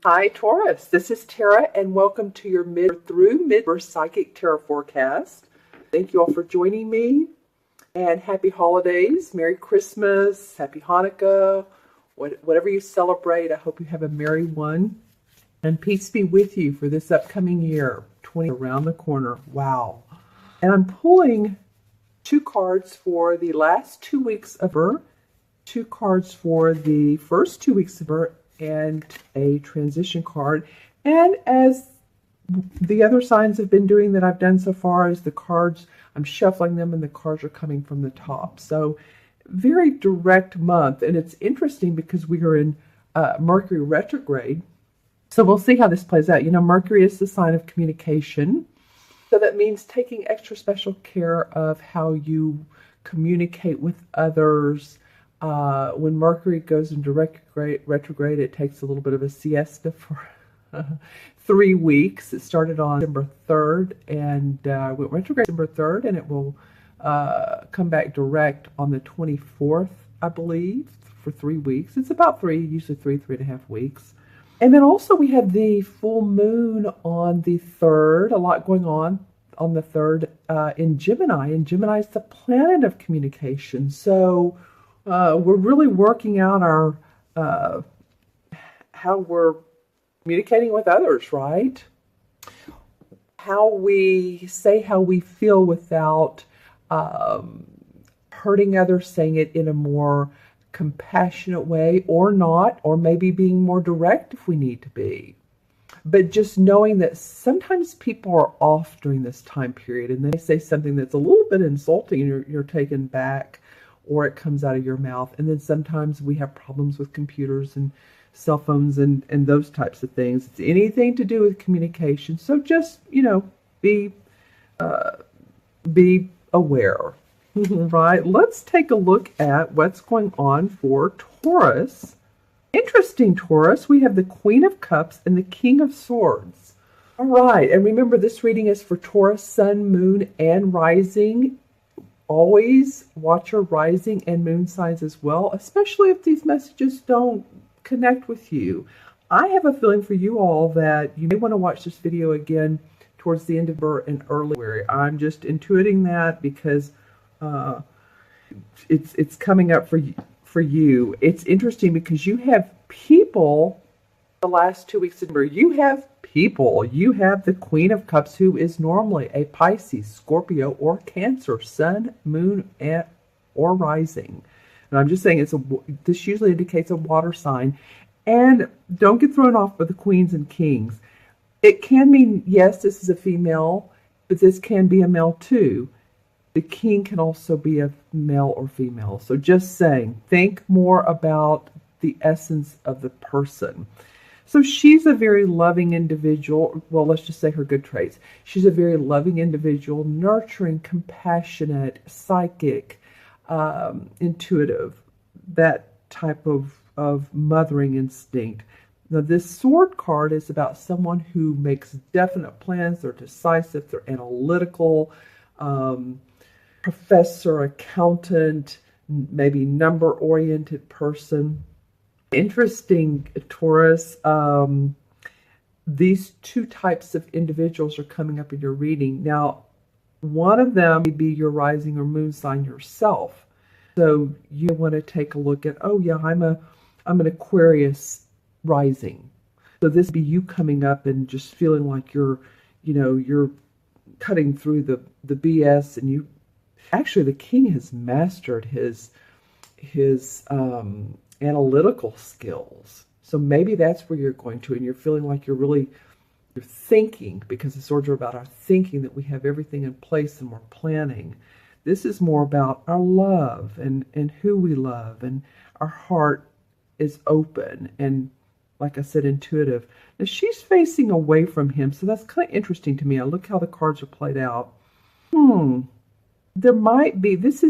Hi, Taurus. This is Tara, and welcome to your mid Psychic Tarot forecast. Thank you all for joining me, and happy holidays, Merry Christmas, Happy Hanukkah, whatever you celebrate. I hope you have a merry one, and peace be with you for this upcoming year, 20 around the corner. Wow! And I'm pulling two cards for the last 2 weeks of her, two cards for the first 2 weeks of her, and a transition card. And as the other signs have been doing that I've done so far, is the cards, I'm shuffling them and the cards are coming from the top. So very direct month. And it's interesting because we are in Mercury retrograde. So we'll see how this plays out. You know, Mercury is the sign of communication. So that means taking extra special care of how you communicate with others. When Mercury goes into retrograde, it takes a little bit of a siesta for 3 weeks. It started on December 3rd and went retrograde December 3rd, and it will come back direct on the 24th, I believe, for 3 weeks. It's about usually 3.5 weeks. And then also we have the full moon on the 3rd, a lot going on the 3rd in Gemini. And Gemini is the planet of communication. So we're really working out our how we're communicating with others, right? How we say how we feel without hurting others, saying it in a more compassionate way or not, or maybe being more direct if we need to be. But just knowing that sometimes people are off during this time period and they say something that's a little bit insulting and you're taken back, or it comes out of your mouth. And then sometimes we have problems with computers and cell phones and those types of things. It's anything to do with communication. So just, be aware, right? Let's take a look at what's going on for Taurus. Interesting, Taurus. We have the Queen of Cups and the King of Swords. All right. And remember, this reading is for Taurus, Sun, Moon, and Rising. Always watch your rising and moon signs as well, especially if these messages don't connect with you. I have a feeling for you all that you may want to watch this video again towards the end of and early February. I'm just intuiting that because it's coming up for you. It's interesting because you have people the last 2 weeks of December. You have people. You have the Queen of Cups, who is normally a Pisces, Scorpio, or Cancer, Sun, Moon, or Rising. And I'm just saying this usually indicates a water sign. And don't get thrown off by the Queens and Kings. It can mean, yes, this is a female, but this can be a male too. The King can also be a male or female. So just saying, think more about the essence of the person. So she's a very loving individual. Well, let's just say her good traits. She's a very loving individual, nurturing, compassionate, psychic, intuitive, that type of mothering instinct. Now, this sword card is about someone who makes definite plans. They're decisive. They're analytical, professor, accountant, maybe number-oriented person. Interesting, Taurus. These two types of individuals are coming up in your reading. Now, one of them may be your rising or moon sign yourself. So you want to take a look at, oh yeah, I'm an Aquarius rising. So this would be you coming up and just feeling like you're cutting through the BS, and you actually, the King has mastered his analytical skills. So maybe that's where you're going to, and you're feeling like you're thinking, because the swords are about our thinking, that we have everything in place and we're planning. This is more about our love and who we love, and our heart is open and, like I said, intuitive. Now she's facing away from him, so that's kind of interesting to me. I look how the cards are played out. There might be, this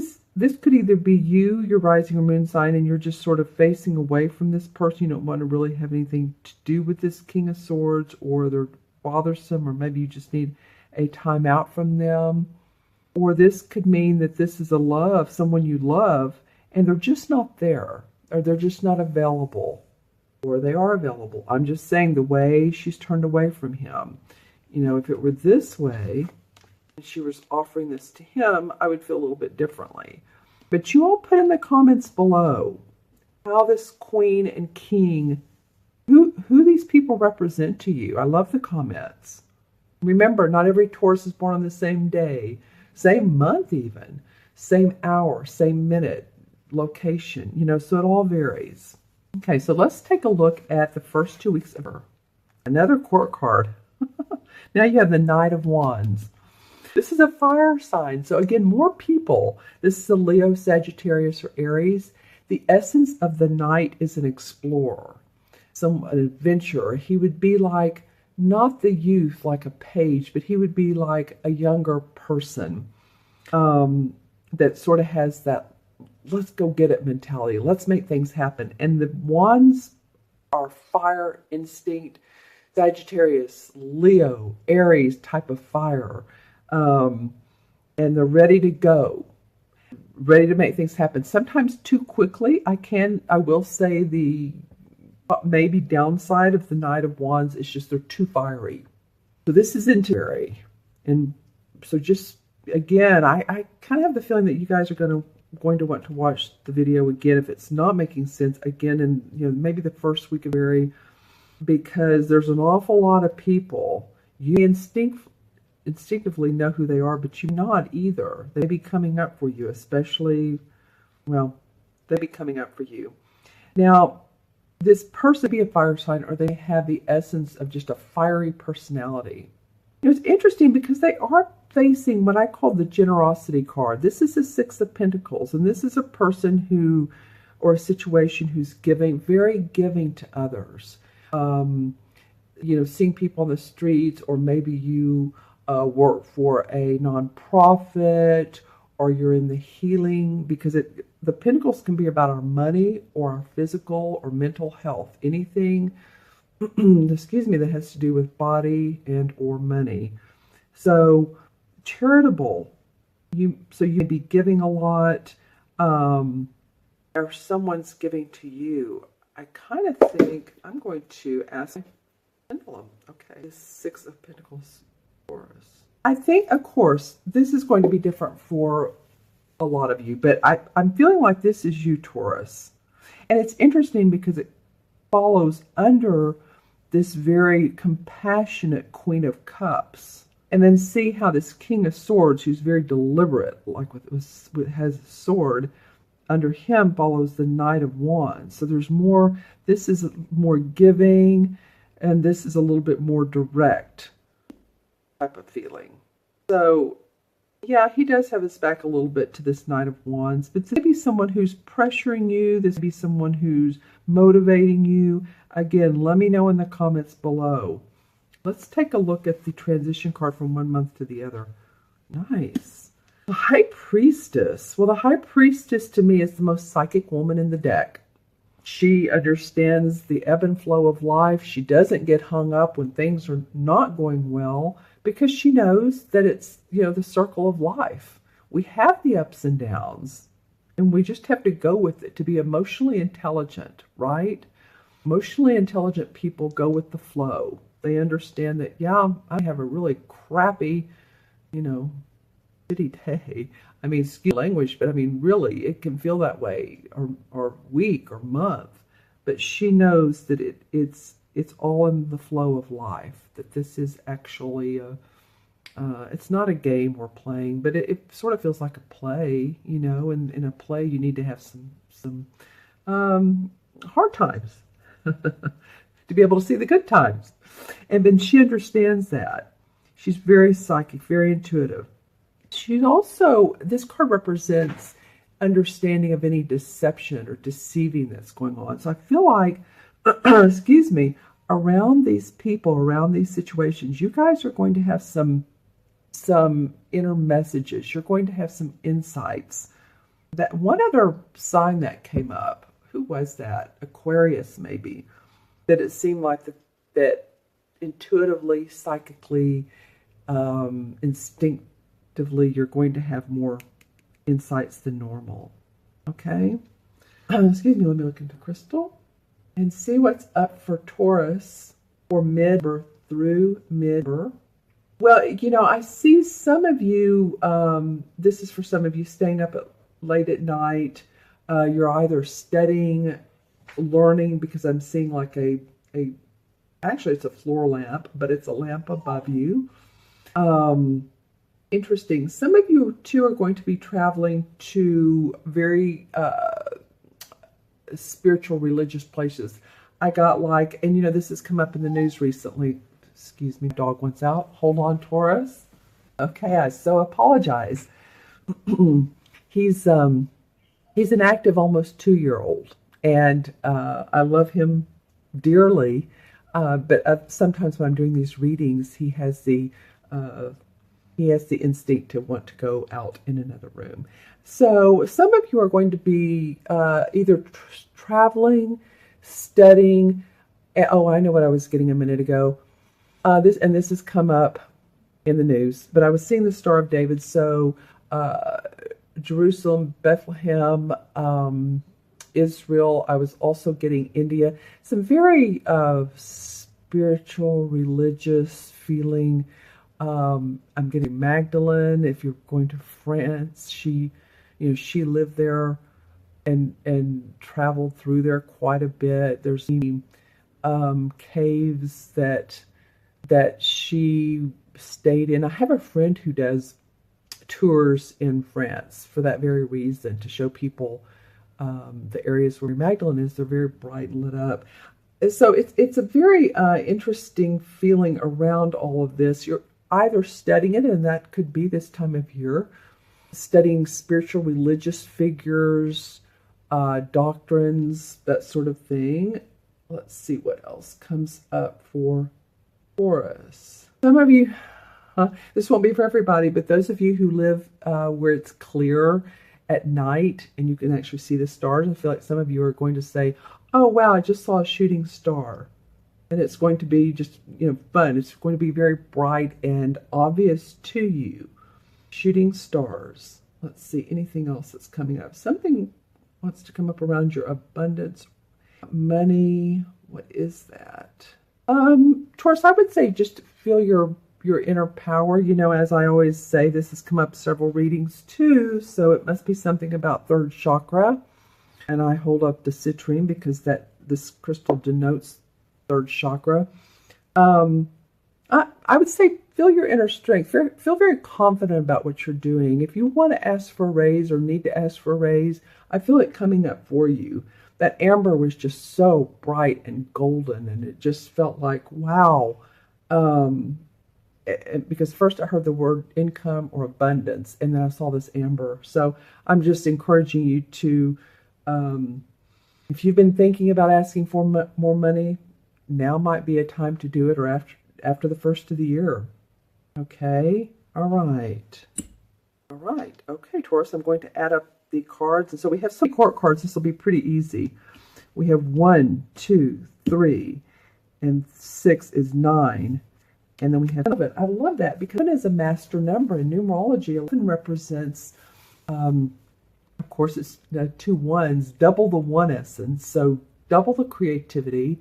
could either be you, your rising or moon sign, and you're just sort of facing away from this person. You don't want to really have anything to do with this King of Swords, or they're bothersome, or maybe you just need a time out from them. Or this could mean that this is someone you love, and they're just not there, or they're just not available. or they are available. I'm just saying the way she's turned away from him. You know, if it were this way, and she was offering this to him, I would feel a little bit differently. But you all put in the comments below how this queen and king, who these people represent to you. I love the comments. Remember, not every Taurus is born on the same day, same month even, same hour, same minute, location, you know, so it all varies. Okay, so let's take a look at the first 2 weeks of her. Another court card. Now you have the Knight of Wands. This is a fire sign. So again, more people. This is a Leo, Sagittarius, or Aries. The essence of the Knight is an explorer, an adventurer. He would be like, not the youth like a page, but he would be like a younger person that sort of has that let's go get it mentality. Let's make things happen. And the wands are fire instinct, Sagittarius, Leo, Aries type of fire. And they're ready to go, ready to make things happen. Sometimes too quickly. I will say the maybe downside of the Knight of Wands is just they're too fiery. So this is into, and so just again, I kind of have the feeling that you guys are going to want to watch the video again if it's not making sense again, and you know, maybe the first week of February, because there's an awful lot of people you instinctively know who they are, but you're not either. They be coming up for you, especially, well, they be coming up for you. Now, this person be a fire sign, or they have the essence of just a fiery personality. You know, it's interesting because they are facing what I call the generosity card. This is the Six of Pentacles, and this is a person who, or a situation who's giving, very giving to others. You know, seeing people on the streets, or maybe you work for a nonprofit, or you're in the healing, because the pentacles can be about our money or our physical or mental health, anything excuse me, that has to do with body and or money. So charitable, you may be giving a lot, or someone's giving to you. I kind of think I'm going to ask pendulum. Okay, the Six of Pentacles, Taurus. I think, of course, this is going to be different for a lot of you, but I'm feeling like this is you, Taurus. And it's interesting because it follows under this very compassionate Queen of Cups. And then see how this King of Swords, who's very deliberate, like has a sword, under him follows the Knight of Wands. So there's more, this is more giving, and this is a little bit more direct type of feeling. So yeah, he does have his back a little bit to this Knight of Wands, but this may be someone who's pressuring you. This may be someone who's motivating you. Again, let me know in the comments below. Let's take a look at the transition card from one month to the other. Nice. The High Priestess. Well, the High Priestess to me is the most psychic woman in the deck. She understands the ebb and flow of life. She doesn't get hung up when things are not going well, because she knows that it's, you know, the circle of life. We have the ups and downs, and we just have to go with it to be emotionally intelligent, right? Emotionally intelligent people go with the flow. They understand that, yeah, I have a really crappy, you know, shitty day. I mean, excuse language, but I mean, really, it can feel that way, or week, or month. But she knows that it's all in the flow of life, that this is actually it's not a game we're playing, but it sort of feels like a play, you know, and in a play you need to have some hard times to be able to see the good times. And then she understands that. She's very psychic, very intuitive. She's also, this card represents understanding of any deception or deceiving that's going on. So I feel like, excuse me, around these people, around these situations, you guys are going to have some inner messages. You're going to have some insights. That one other sign that came up, who was that? Aquarius, maybe. That it seemed like that intuitively, psychically, instinctively, you're going to have more insights than normal. Okay? Excuse me, let me look into crystal. and see what's up for Taurus for mid through mid. Well, I see some of you, this is for some of you staying up late at night. You're either studying, learning, because I'm seeing like actually it's a floor lamp, but it's a lamp above you. Interesting. Some of you too are going to be traveling to very spiritual, religious places. I got and this has come up in the news recently. Excuse me, dog wants out. Hold on, Taurus. Okay, I so apologize. He's an active, almost 2-year-old, and I love him dearly. But sometimes when I'm doing these readings, he has the instinct to want to go out in another room. So some of you are going to be either traveling, studying. Oh, I know what I was getting a minute ago. This has come up in the news, but I was seeing the Star of David. So Jerusalem, Bethlehem, Israel. I was also getting India. Some very spiritual, religious feeling. I'm getting Magdalene. If you're going to France, she lived there and traveled through there quite a bit. There's caves that she stayed in. I have a friend who does tours in France for that very reason, to show people the areas where Magdalene is. They're very bright and lit up. So it's a very interesting feeling around all of this. You're either studying it, and that could be this time of year, studying spiritual, religious figures, doctrines, that sort of thing. Let's see what else comes up for Taurus. Some of you, this won't be for everybody, but those of you who live where it's clear at night and you can actually see the stars, I feel like some of you are going to say, oh wow, I just saw a shooting star. And it's going to be just, fun. It's going to be very bright and obvious to you. Shooting stars. Let's see, anything else that's coming up. Something wants to come up around your abundance. Money, what is that? Taurus, I would say just feel your inner power. As I always say, this has come up several readings too, so it must be something about third chakra. And I hold up the citrine because this crystal denotes third chakra. I would say feel your inner strength. Feel very confident about what you're doing. If you want to ask for a raise or need to ask for a raise, I feel it coming up for you. That amber was just so bright and golden, and it just felt like, wow. Because first I heard the word income or abundance, and then I saw this amber. So I'm just encouraging you to, if you've been thinking about asking for more money, now might be a time to do it, or after the first of the year. Okay? All right. Okay, Taurus, I'm going to add up the cards. And so we have some court cards. This will be pretty easy. We have 1, 2, 3, and 6 is 9. And then we have 11. I love that because 11 is a master number in numerology. 11 represents, of course, it's 2 ones, double the one essence. So double the creativity,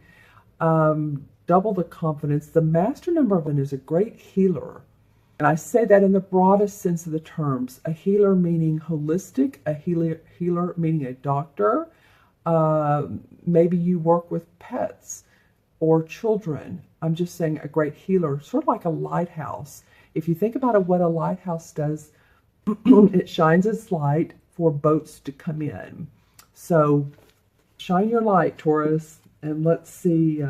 double the confidence. The master number of 11 is a great healer. And I say that in the broadest sense of the terms. A healer meaning holistic, a healer meaning a doctor. Maybe you work with pets or children. I'm just saying a great healer, sort of like a lighthouse. If you think about what a lighthouse does, it shines its light for boats to come in. So shine your light, Taurus, and let's see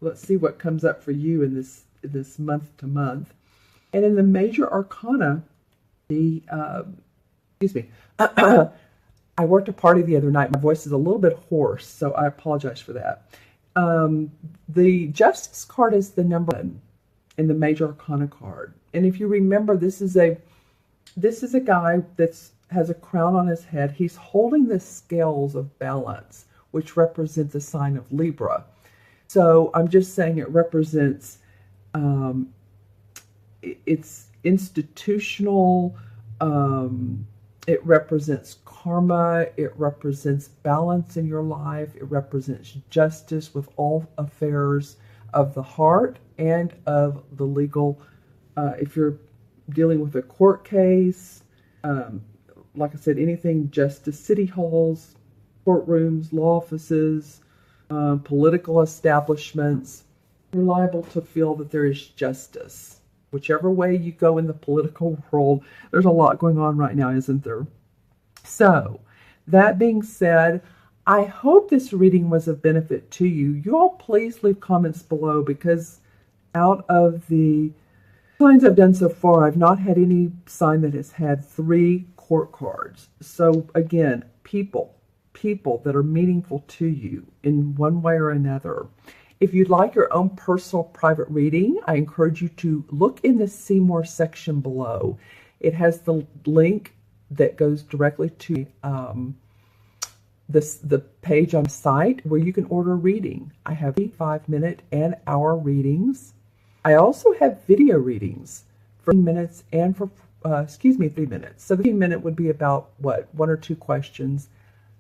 what comes up for you in this month to month. And in the major arcana, excuse me, I worked a party the other night. My voice is a little bit hoarse, so I apologize for that. The Justice card is the number 1 in the major arcana card. And if you remember, this is a guy that has a crown on his head. He's holding the scales of balance, which represents a sign of Libra. So I'm just saying it represents it's institutional It represents karma. It represents balance in your life. It represents justice with all affairs of the heart and of the legal. If you're dealing with a court case, like I said, anything justice, city halls, courtrooms, law offices, political establishments, you're liable to feel that there is justice. Whichever way you go in the political world, there's a lot going on right now, isn't there? So, that being said, I hope this reading was of benefit to you. You all please leave comments below, because out of the signs I've done so far, I've not had any sign that has had 3 court cards. So again, people that are meaningful to you in one way or another. If you'd like your own personal private reading, I encourage you to look in the See More section below. It has the link that goes directly to the page on the site where you can order a reading. I have 5-minute and hour readings. I also have video readings for 3 minutes and for, 3 minutes. So the 3-minute would be about, 1 or 2 questions.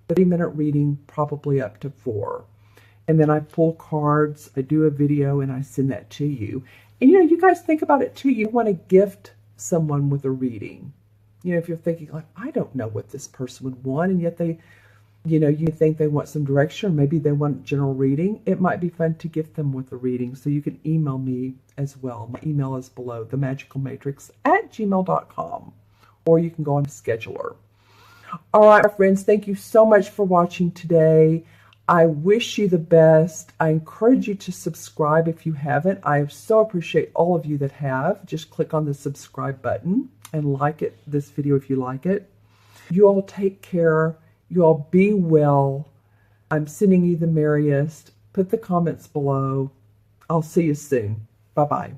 The 3-minute reading, probably up to 4. And then I pull cards, I do a video, and I send that to you. And you guys think about it too. You want to gift someone with a reading. If you're thinking like, I don't know what this person would want, and yet they, you think they want some direction, or maybe they want general reading, it might be fun to gift them with a reading. So you can email me as well. My email is below, themagicalmatrix@gmail.com, or you can go on Scheduler. All right, my friends, thank you so much for watching today. I wish you the best. I encourage you to subscribe if you haven't. I so appreciate all of you that have. Just click on the subscribe button and like this video if you like it. You all take care. You all be well. I'm sending you the merriest. Put the comments below. I'll see you soon. Bye-bye.